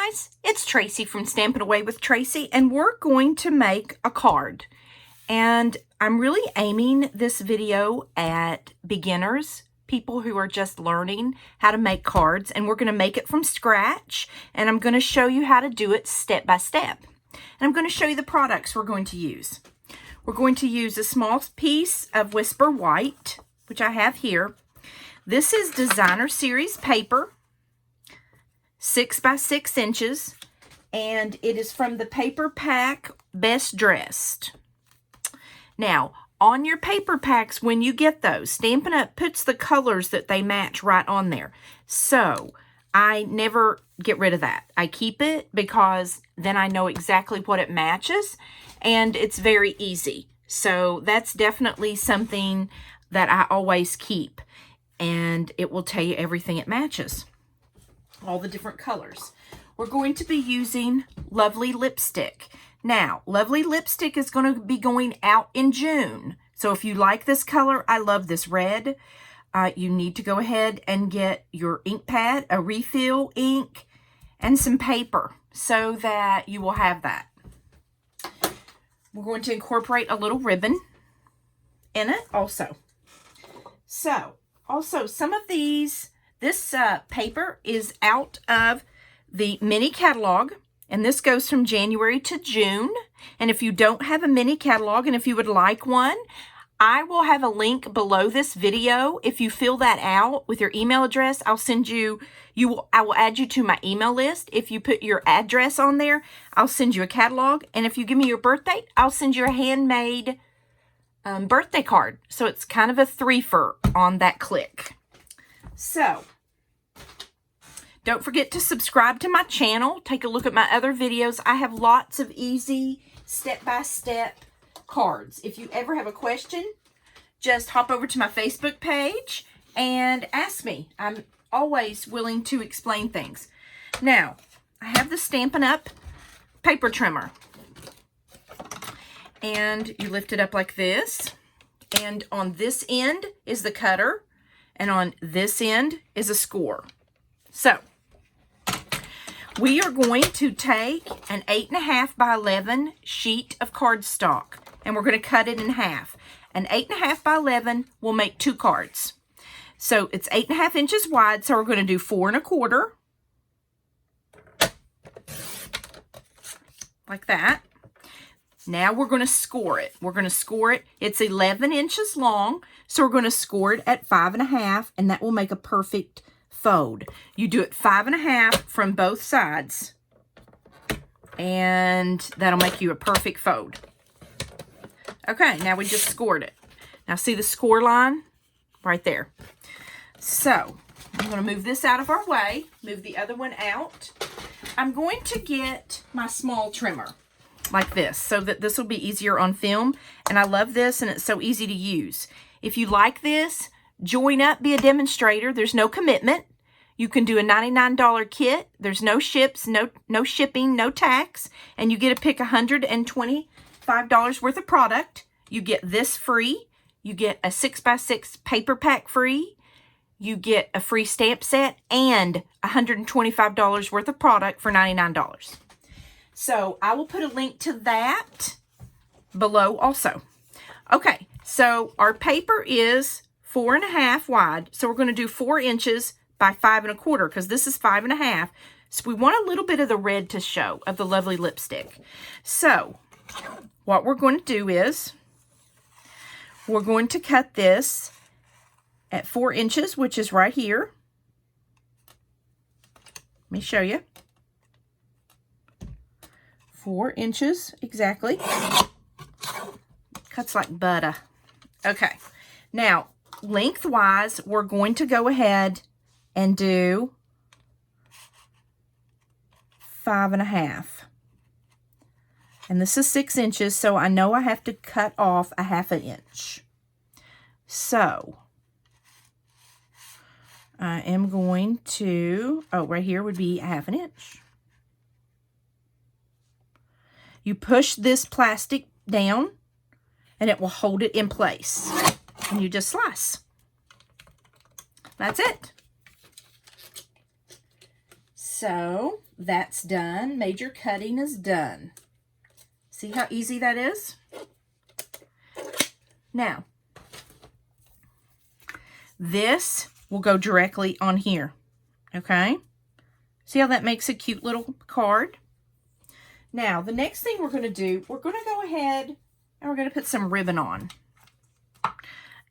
guys, it's Tracy from Stampin' Away with Tracy, and we're going to make a card. And I'm really aiming this video at beginners, people who are just learning how to make cards, and we're going to make it from scratch, and I'm going to show you how to do it step by step. And I'm going to show you the products we're going to use. We're going to use a small piece of Whisper White, which I have here. This is Designer Series paper, 6 by 6 inches, and it is from the Paper Pack Best Dressed. Now, on your paper packs, when you get those, Stampin' Up! Puts the colors that they match right on there. So, I never get rid of that. I keep it because then I know exactly what it matches, and it's very easy. So, that's definitely something that I always keep, and it will tell you everything it matches. All the different colors. We're going to be using Lovely Lipstick. Now, Lovely Lipstick is going to be going out in June. So if you like this color, I love this red. You need to go ahead and get your ink pad, a refill ink, and some paper so that you will have that. We're going to incorporate a little ribbon in it also. So, also some of these, this paper is out of the mini catalog, and this goes from January to June. And if you don't have a mini catalog, and if you would like one, I will have a link below this video. If you fill that out with your email address, I'll send you, I will add you to my email list. If you put your address on there, I'll send you a catalog. And if you give me your birth date, I'll send you a handmade birthday card. So it's kind of a three-fer on that click. So, don't forget to subscribe to my channel. Take a look at my other videos. I have lots of easy step-by-step cards. If you ever have a question, just hop over to my Facebook page and ask me. I'm always willing to explain things. Now, I have the Stampin' Up! Paper trimmer. And you lift it up like this. And on this end is the cutter. And on this end is a score. So, we are going to take an 8.5 by 11 sheet of cardstock, and we're going to cut it in half. An 8.5 by 11 will make 2 cards. So, it's 8.5 inches wide, so we're going to do 4 1/4. Like that. Now we're going to score it. We're going to score it. It's 11 inches long, so we're going to score it at 5 1/2, and that will make a perfect fold. You do it 5 1/2 from both sides, and that'll make you a perfect fold. Okay, now we just scored it. Now see the score line right there. So I'm going to move this out of our way, move the other one out. I'm going to get my small trimmer like this so that this will be easier on film, and I love this, and it's so easy to use. If you like this, join up, be a demonstrator. There's no commitment. You can do a $99 kit. There's no ships, no shipping, no tax, and you get to pick $125 worth of product. You get this free. You get a 6 by 6 paper pack free. You get a free stamp set and $125 worth of product for $99. So I will put a link to that below also. Okay, so our paper is 4 1/2 wide. So we're going to do 4 inches by 5 1/4 because this is 5 1/2. So we want a little bit of the red to show of the Lovely Lipstick. So what we're going to do is we're going to cut this at 4 inches, which is right here. Let me show you. 4 inches exactly. Cuts like butter. Okay. Now, lengthwise, we're going to go ahead and do 5 1/2. And this is 6 inches, so I know I have to cut off a 1/2 inch. So, I am going to, right here would be a 1/2 inch. You push this plastic down, and it will hold it in place. And you just slice. That's it. So, that's done. Major cutting is done. See how easy that is? Now, this will go directly on here, okay? See how that makes a cute little card? Now, the next thing we're going to do, we're going to go ahead and we're going to put some ribbon on.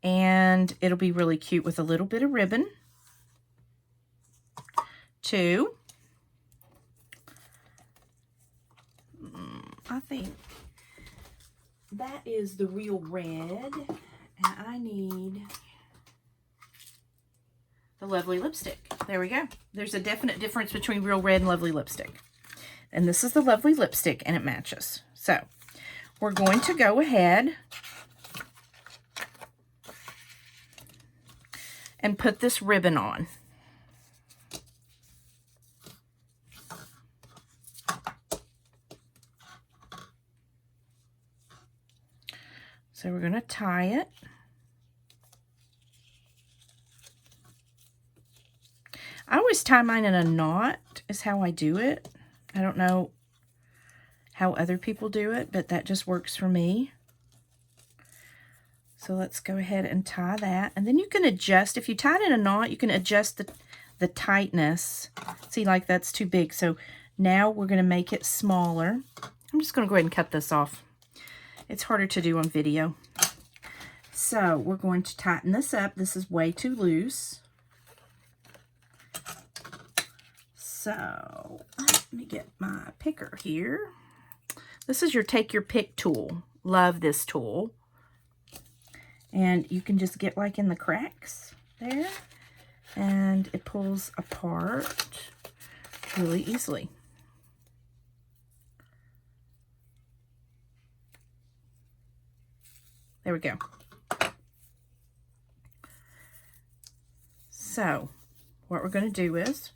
And it'll be really cute with a little bit of ribbon. 2. I think that is the real red. And I need the Lovely lipstick. There we go. There's a definite difference between real red and Lovely lipstick. And this is the Lovely lipstick, and it matches. So, we're going to go ahead and put this ribbon on. So we're going to tie it. I always tie mine in a knot, is how I do it. I don't know how other people do it, but that just works for me. So let's go ahead and tie that. And then you can adjust, if you tie it in a knot, you can adjust the tightness. See, like that's too big. So now we're going to make it smaller. I'm just going to go ahead and cut this off. It's harder to do on video. So we're going to tighten this up. This is way too loose. So let me get my picker here. This is your take your pick tool. Love this tool. And you can just get like in the cracks there. And it pulls apart really easily. There we go. So, what we're going to do is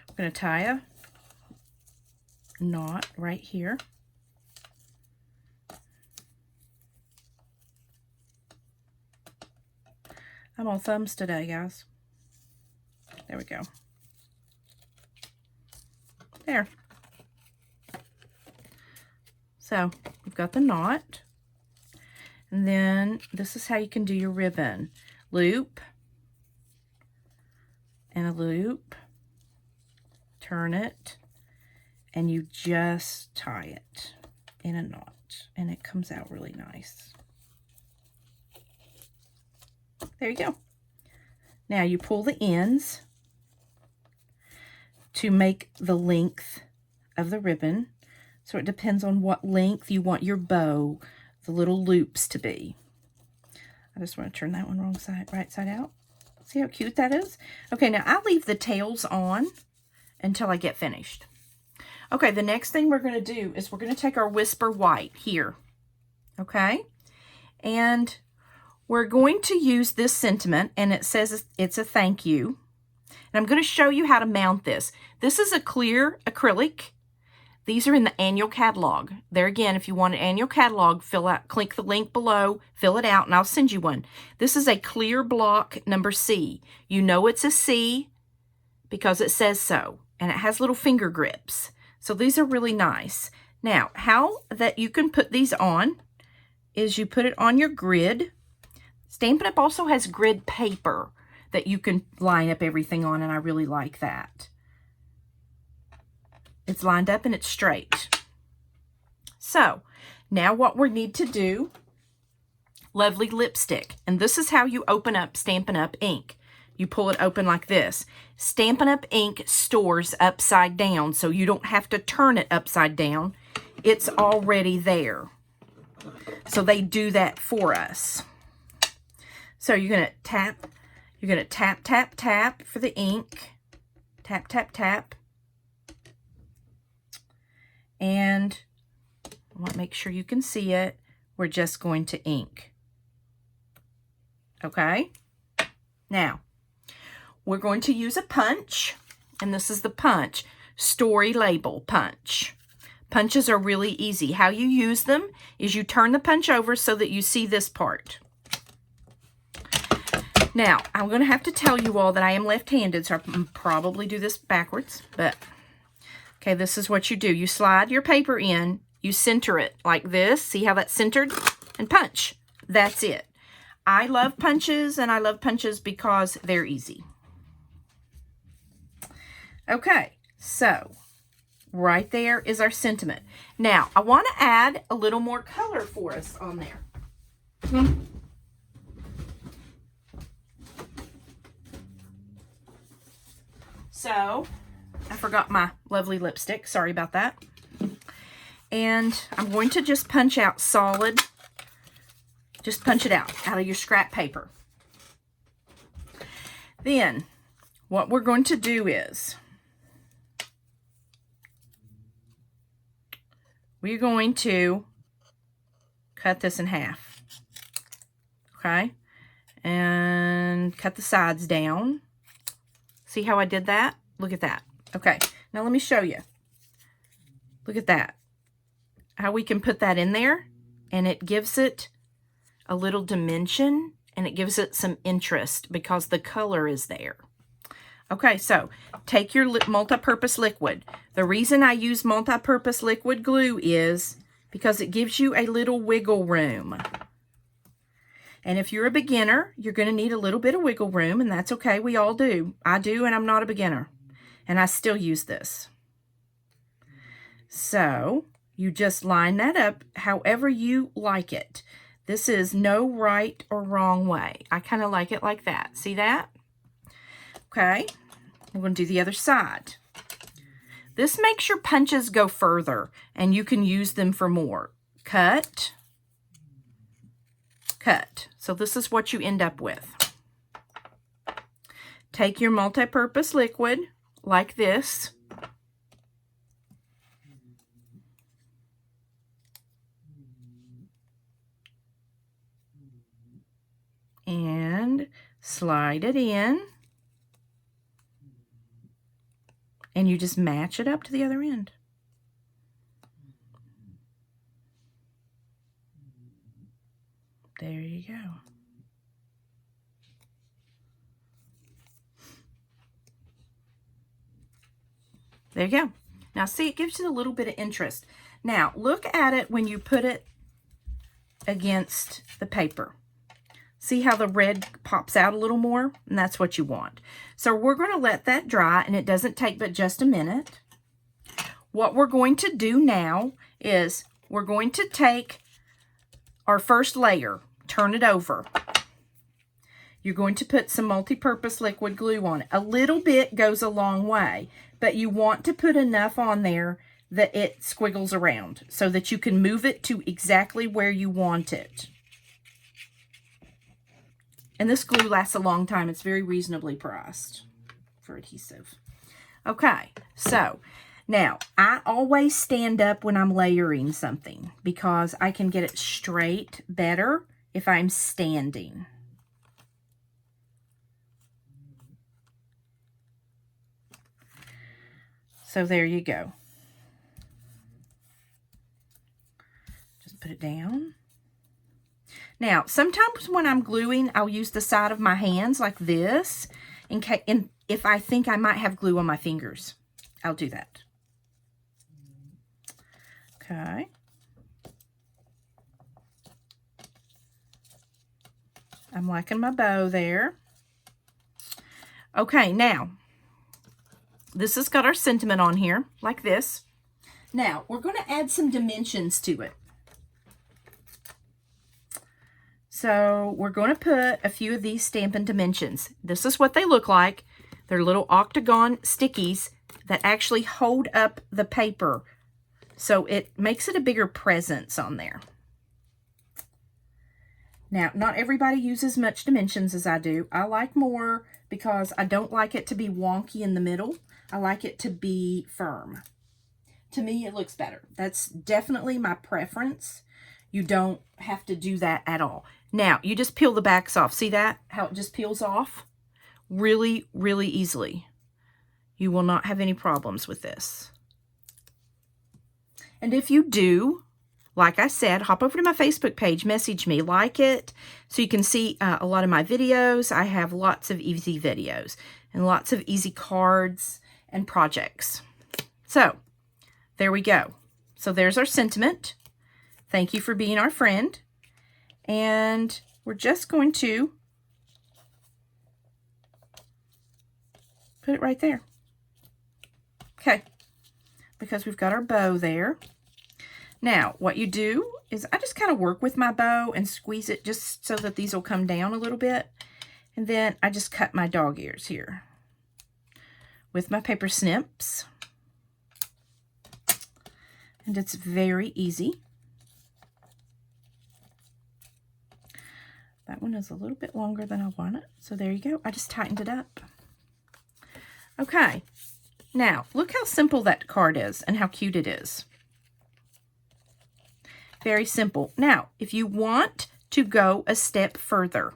we're going to tie a knot right here. I'm on thumbs today, guys. There we go. There. So we've got the knot, and then this is how you can do your ribbon. Loop and a loop, turn it, and you just tie it in a knot, and it comes out really nice. There you go. Now you pull the ends to make the length of the ribbon. So it depends on what length you want your bow, the little loops to be. I just want to turn that one right side out. See how cute that is? Okay, now I'll leave the tails on until I get finished. Okay, the next thing we're going to do is we're going to take our Whisper White here. Okay? And we're going to use this sentiment, and it says it's a thank you. And I'm going to show you how to mount this. This is a clear acrylic. These are in the annual catalog. There again, if you want an annual catalog, click the link below, fill it out, and I'll send you one. This is a clear block number C. You know it's a C because it says so, and it has little finger grips. So these are really nice. Now, how that you can put these on is you put it on your grid. Stampin' Up! Also has grid paper that you can line up everything on, and I really like that. It's lined up and it's straight. So, now what we need to do, Lovely lipstick. And this is how you open up Stampin' Up! Ink. You pull it open like this. Stampin' Up! Ink stores upside down, so you don't have to turn it upside down. It's already there. So they do that for us. So you're going to tap. You're going to tap, tap, tap for the ink. Tap, tap, tap. And I want to make sure you can see it. We're just going to ink. Okay? Now, we're going to use a punch. And this is the punch. Story label punch. Punches are really easy. How you use them is you turn the punch over so that you see this part. Now, I'm going to have to tell you all that I am left-handed, so I'll probably do this backwards, but okay, this is what you do. You slide your paper in, you center it like this. See how that's centered? And punch. That's it. I love punches, and I love punches because they're easy. Okay, so right there is our sentiment. Now, I want to add a little more color for us on there. So, I forgot my lovely lipstick. Sorry about that. And I'm going to just punch out solid. Just punch it out of your scrap paper. Then, what we're going to do is we're going to cut this in half. Okay? And cut the sides down. See how I did that? Look at that. Okay, now let me show you. Look at that. How we can put that in there, and it gives it a little dimension, and it gives it some interest because the color is there. Okay, so take your multi-purpose liquid. The reason I use multi-purpose liquid glue is because it gives you a little wiggle room. And if you're a beginner, you're going to need a little bit of wiggle room, and that's okay. We all do. I do, and I'm not a beginner. And I still use this. So, you just line that up however you like it. This is no right or wrong way. I kind of like it like that. See that? Okay. We're going to do the other side. This makes your punches go further, and you can use them for more. Cut. Cut. So this is what you end up with. Take your multi-purpose liquid like this. And slide it in. And you just match it up to the other end. There you go. There you go. Now see, it gives you a little bit of interest. Now look at it when you put it against the paper. See how the red pops out a little more? And that's what you want. So we're going to let that dry, and it doesn't take but just a minute. What we're going to do now is we're going to take our first layer, turn it over. You're going to put some multi-purpose liquid glue on it. A little bit goes a long way, but you want to put enough on there that it squiggles around so that you can move it to exactly where you want it. And this glue lasts a long time. It's very reasonably priced for adhesive. Okay, so now I always stand up when I'm layering something because I can get it straight better if I'm standing. So there you go. Just put it down. Now, sometimes when I'm gluing, I'll use the side of my hands like this, and if I think I might have glue on my fingers, I'll do that. Okay. I'm liking my bow there. Okay, now, this has got our sentiment on here, like this. Now, we're going to add some dimensions to it. So we're going to put a few of these Stampin' Dimensions. This is what they look like. They're little octagon stickies that actually hold up the paper. So it makes it a bigger presence on there. Now, not everybody uses much dimensions as I do. I like more because I don't like it to be wonky in the middle. I like it to be firm. To me, it looks better. That's definitely my preference. You don't have to do that at all. Now, you just peel the backs off. See that? How it just peels off? Really, really easily. You will not have any problems with this. And if you do, like I said, hop over to my Facebook page, message me, like it, so you can see a lot of my videos. I have lots of easy videos and lots of easy cards and projects. So there we go. So there's our sentiment. Thank you for being our friend. And we're just going to put it right there. Okay, because we've got our bow there. Now, what you do is I just kind of work with my bow and squeeze it just so that these will come down a little bit. And then I just cut my dog ears here with my paper snips. And it's very easy. That one is a little bit longer than I want it. So there you go. I just tightened it up. Okay. Now, look how simple that card is and how cute it is. Very simple. Now, if you want to go a step further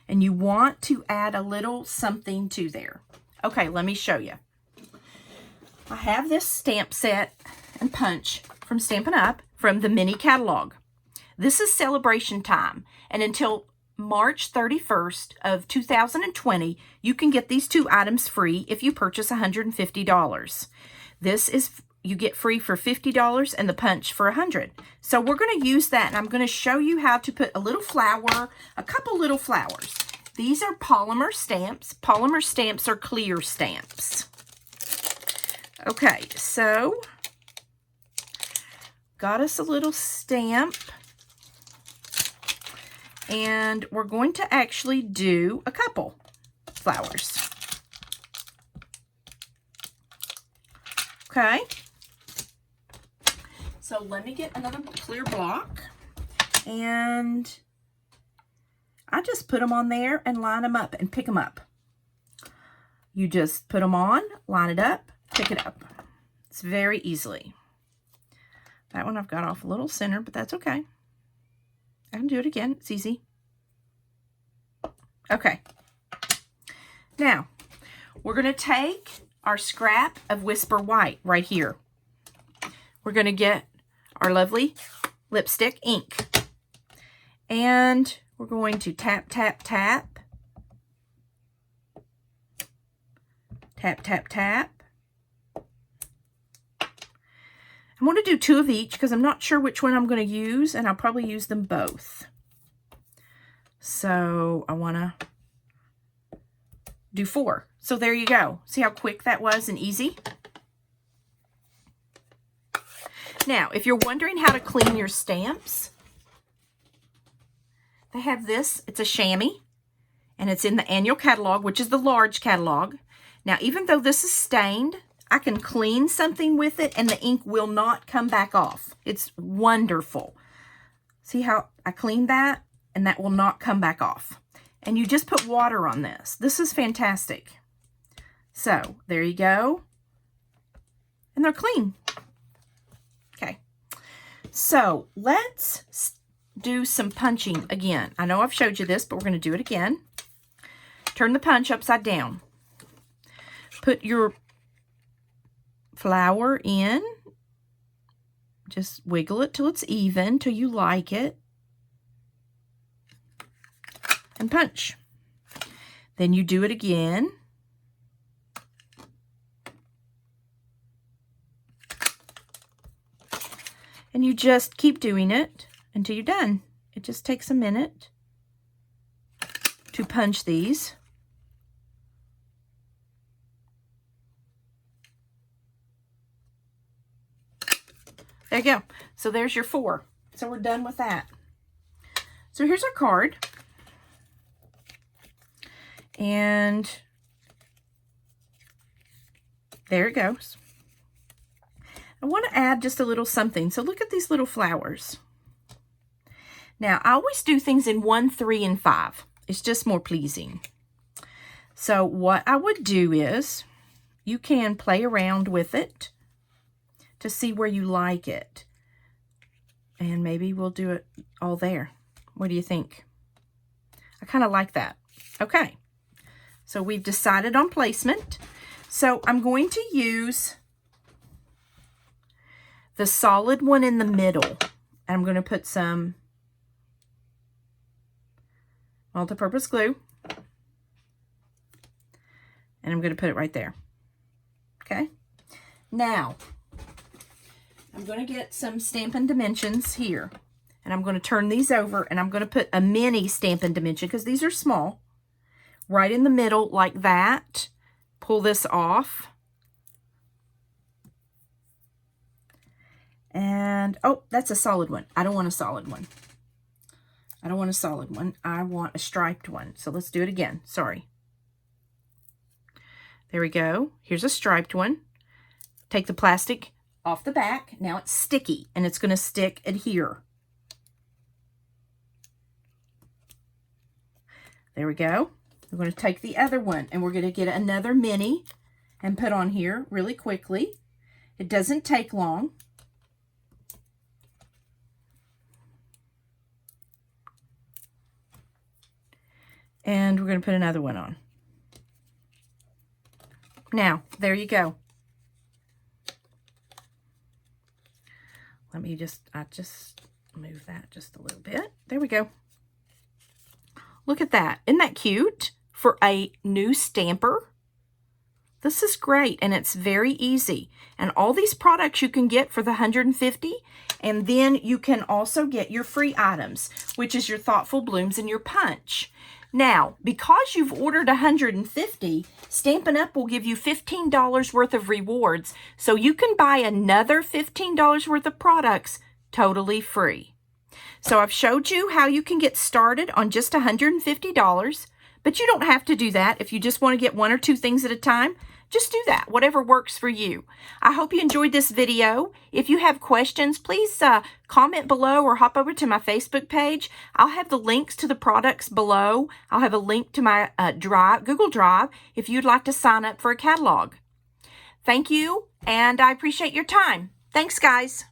and you want to add a little something to there. Okay, let me show you. I have this stamp set and punch from Stampin' Up! From the mini catalog. This is celebration time, and until March 31st of 2020, you can get these 2 items free if you purchase $150. This is, you get free for $50 and the punch for $100. So we're going to use that, and I'm going to show you how to put a little flower, a couple little flowers. These are polymer stamps. Polymer stamps are clear stamps. Okay, so got us a little stamp. And we're going to actually do a couple flowers. Okay. So let me get another clear block. And I just put them on there and line them up and pick them up. You just put them on, line it up, pick it up. It's very easily. That one I've got off a little center, but that's okay. I can do it again. It's easy. Okay. Now, we're going to take our scrap of Whisper White right here. We're going to get our lovely lipstick ink. And we're going to tap, tap, tap. Tap, tap, tap. I'm going to do 2 of each because I'm not sure which one I'm going to use, and I'll probably use them both. So I want to do 4. So there you go. See how quick that was and easy? Now, if you're wondering how to clean your stamps, they have this. It's a chamois, and it's in the annual catalog, which is the large catalog. Now, even though this is stained, I can clean something with it and the ink will not come back off. It's wonderful. See how I cleaned that and that will not come back off. And you just put water on this. This is fantastic. So there you go. And they're clean. Okay. So let's do some punching again. I know I've showed you this, but we're going to do it again. Turn the punch upside down. Put your flower in. Just wiggle it till it's even, till you like it. And punch. Then you do it again. And you just keep doing it until you're done. It just takes a minute to punch these. There you go. So there's your 4. So we're done with that. So here's our card. And there it goes. I want to add just a little something. So look at these little flowers. Now, I always do things in 1, 3, and 5. It's just more pleasing. So what I would do is, you can play around with it to see where you like it. And maybe we'll do it all there. What do you think? I kind of like that. Okay. So we've decided on placement. So I'm going to use the solid one in the middle. And I'm going to put some multi-purpose glue. And I'm going to put it right there. Okay. Now, I'm going to get some Stampin' Dimensions here. And I'm going to turn these over, and I'm going to put a mini Stampin' Dimension, because these are small, right in the middle like that. Pull this off. And, oh, that's a solid one. I don't want a solid one. I don't want a solid one. I want a striped one. So let's do it again. Sorry. There we go. Here's a striped one. Take the plastic off the back. Now it's sticky, and it's going to stick adhere. There we go. We're going to take the other one, and we're going to get another mini and put on here really quickly. It doesn't take long. And we're going to put another one on. Now, there you go. Let me I just move that just a little bit. There we go. Look at that. Isn't that cute for a new stamper? This is great, and it's very easy. And all these products you can get for the $150, and then you can also get your free items, which is your Thoughtful Blooms and your punch. Now, because you've ordered $150, Stampin' Up! Will give you $15 worth of rewards, so you can buy another $15 worth of products totally free. So I've showed you how you can get started on just $150, but you don't have to do that. If you just want to get one or two things at a time, just do that, whatever works for you. I hope you enjoyed this video. If you have questions, please comment below or hop over to my Facebook page. I'll have the links to the products below. I'll have a link to my Google Drive if you'd like to sign up for a catalog. Thank you, and I appreciate your time. Thanks, guys.